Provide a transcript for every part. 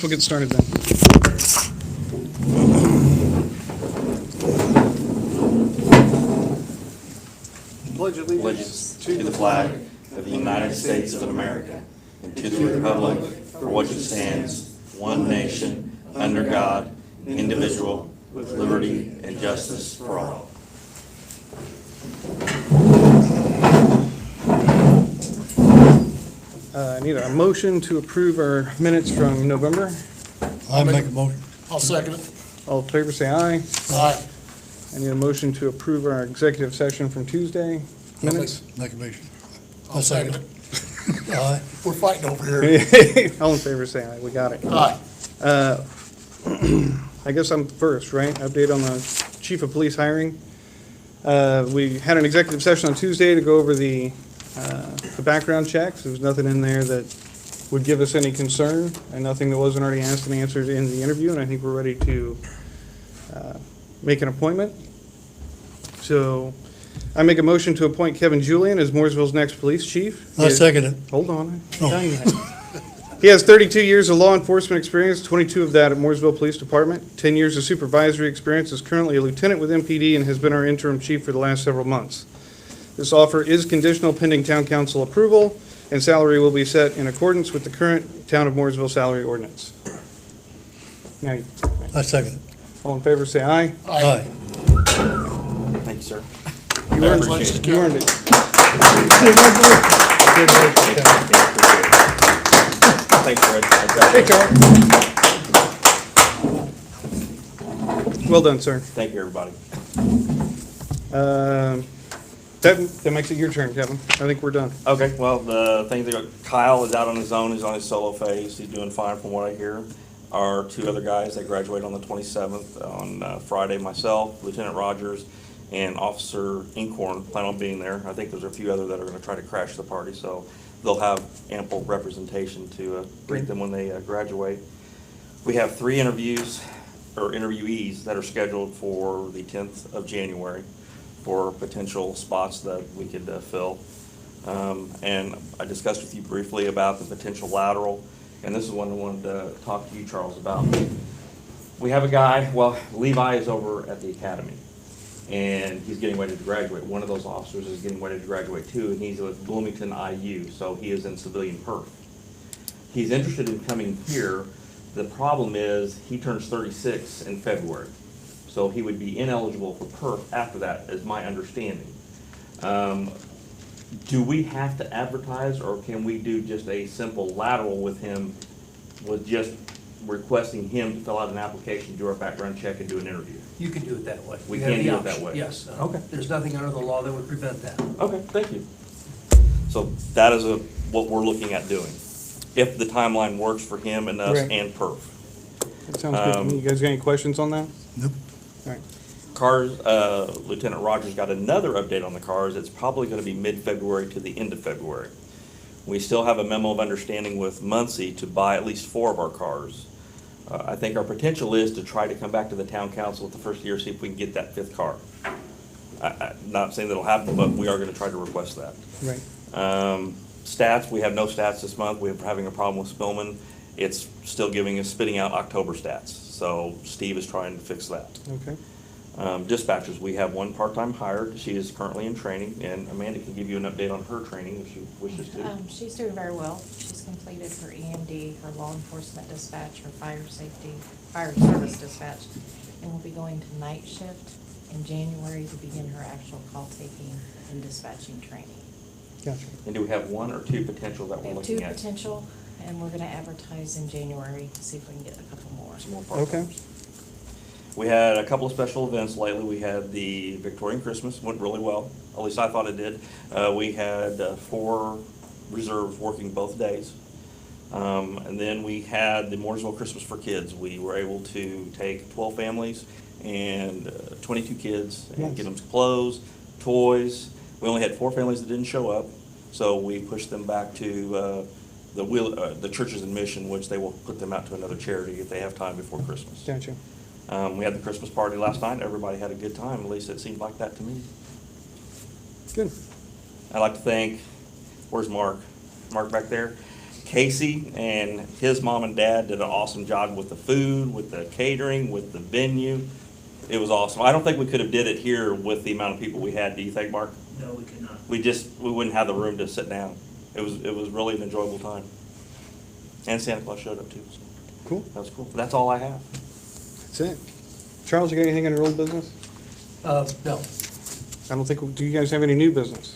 We'll get started then. Pledge allegiance to the flag of the United States of America and to the republic for which it stands, one nation, under God, indivisible, with liberty and justice for all. I need a motion to approve our minutes from November. I make a motion. I'll second it. All in favor, say aye. Aye. I need a motion to approve our executive session from Tuesday minutes. Make a motion. I'll second it. Aye. We're fighting over here. All in favor, say aye. We got it. Aye. I guess I'm first, right? Update on the chief of police hiring. We had an executive session on Tuesday to go over the background checks. There was nothing in there that would give us any concern, and nothing that wasn't already asked and answered in the interview, and I think we're ready to make an appointment. So I make a motion to appoint Kevin Julian as Mooresville's next police chief. I second it. Hold on. I haven't done yet. He has 32 years of law enforcement experience, 22 of that at Mooresville Police Department, 10 years of supervisory experience, is currently a lieutenant with MPD, and has been our interim chief for the last several months. This offer is conditional pending town council approval, and salary will be set in accordance with the current Town of Mooresville salary ordinance. Now, I second it. all in favor, say aye. Aye. Thank you, sir. You earned Congratulations, it. You earned it. Thanks, Fred. Hey, Carl. Well done, sir. Thank you, everybody. That makes it your turn, Kevin. I think we're done. Okay, well, the thing that Kyle is out on his own. He's on his solo phase. He's doing fine from what I hear. Our two other guys, they graduate on the 27th. On Friday, myself, Lieutenant Rogers, and Officer Inkhorn plan on being there. I think there's a few other that are going to try to crash the party, so they'll have ample representation to greet them when they graduate. We have 3 interviews, or interviewees, that are scheduled for the 10th of January for potential spots that we could fill. And I discussed with you briefly about the potential lateral, and this is one I wanted to talk to you, Charles, about. We have a guy, well, Levi is over at the academy, and he's getting ready to graduate. One of those officers is getting ready to graduate too, and he's with Bloomington IU, so he is in civilian perf. He's interested in coming here. The problem is he turns 36 in February, so he would be ineligible for perf after that, is my understanding. Do we have to advertise, or can we do just a simple lateral with him, with just requesting him to fill out an application, do our background check, and do an interview? You can do it that way. We You have can the do it that option, way. yes. Okay. There's nothing under the law that would prevent that. Okay, thank you. So that is what we're looking at doing, if the timeline works for him and us Right. and perf. That sounds good to me. You guys got any questions on that? Nope. All right. Cars, Lieutenant Rogers got another update on the cars. It's probably gonna be mid-February to the end of February. We still have a memo of understanding with Muncie to buy at least 4 of our cars. I think our potential is to try to come back to the town council at the first year, see if we can get that 5th car. Not saying that'll happen, but we are gonna try to request that. Right. Stats, we have no stats this month. We're having a problem with Spillman. It's still spitting out October stats. So Steve is trying to fix that. Okay. Dispatchers, we have 1 part-time hired. She is currently in training, and Amanda can give you an update on her training if she wishes to. She's doing very well. She's completed her EMD, her law enforcement dispatch, her fire service dispatch, and will be going to night shift in January to begin her actual call taking and dispatching training. Gotcha. And do we have 1 or 2 potential that We we're have 2 looking at? potential, and we're gonna advertise in January to see if we can get a couple more. Some more Okay. part-timers. We had a couple of special events lately. We had the Victorian Christmas, went really well. At least I thought it did. We had 4 reserves working both days. And then we had the Mooresville Christmas for Kids. We were able to take 12 families and 22 kids and Nice. get them clothes, toys. We only had 4 families that didn't show up, so we pushed them back to the Churches in Mission, which they will put them out to another charity if they have time before Christmas. Gotcha. We had the Christmas party last night. Everybody had a good time. At least it seemed like that to me. Good. I'd like to thank, where's Mark? Mark back there? Casey and his mom and dad did an awesome job with the food, with the catering, with the venue. It was awesome. I don't think we could have did it here with the amount of people we had. Do you think, Mark? No, we could not. We wouldn't have the room to sit down. It was really an enjoyable time. And Santa Claus showed up too. So Cool. that was cool. That's all I have. That's it. Charles, you got anything under old business? No. I don't think, do you guys have any new business?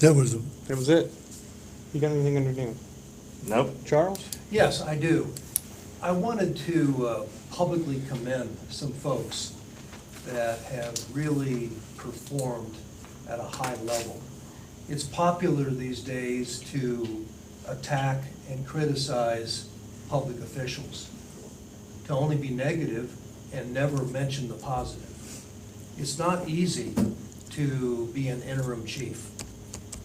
That was, That was it. You got anything under new? Nope. Charles? Yes, I do. I wanted to publicly commend some folks that have really performed at a high level. It's popular these days to attack and criticize public officials, to only be negative and never mention the positive. It's not easy to be an interim chief.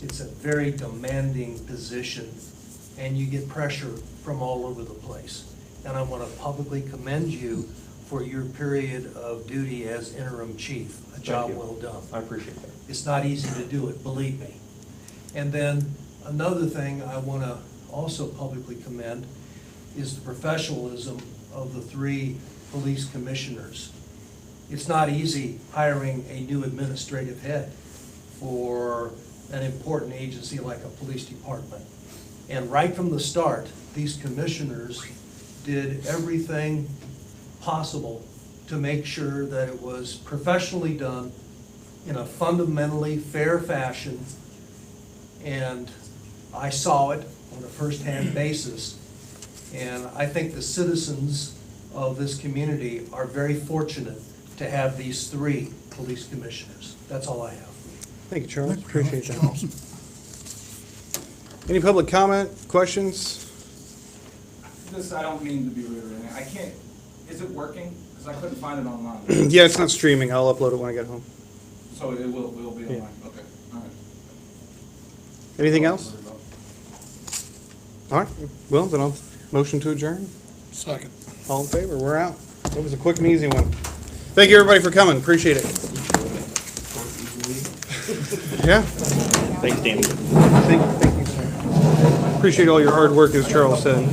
It's a very demanding position, and you get pressure from all over the place. And I want to publicly commend you for your period of duty as interim chief. A job you. well done. I appreciate that. It's not easy to do it, believe me. And then another thing I want to also publicly commend is the professionalism of the 3 police commissioners. It's not easy hiring a new administrative head for an important agency like a police department. And right from the start, these commissioners did everything possible to make sure that it was professionally done in a fundamentally fair fashion. And I saw it on a first-hand basis. And I think the citizens of this community are very fortunate to have these 3 police commissioners. That's all I have. Thank you, Charles. Appreciate that. Any public comment, questions? I don't mean to be rude or anything. I can't, is it working? Because I couldn't find it online. Yeah, it's not streaming. I'll upload it when I get home. So it will be Yeah. online, okay, all right. Anything else? All right, well, then I'll motion to adjourn. Second. All in favor? We're out. That was a quick and easy one. Thank you, everybody, for coming. Appreciate it. Yeah. Thanks, Danny. Thank you, sir. Appreciate all your hard work, as Charles said.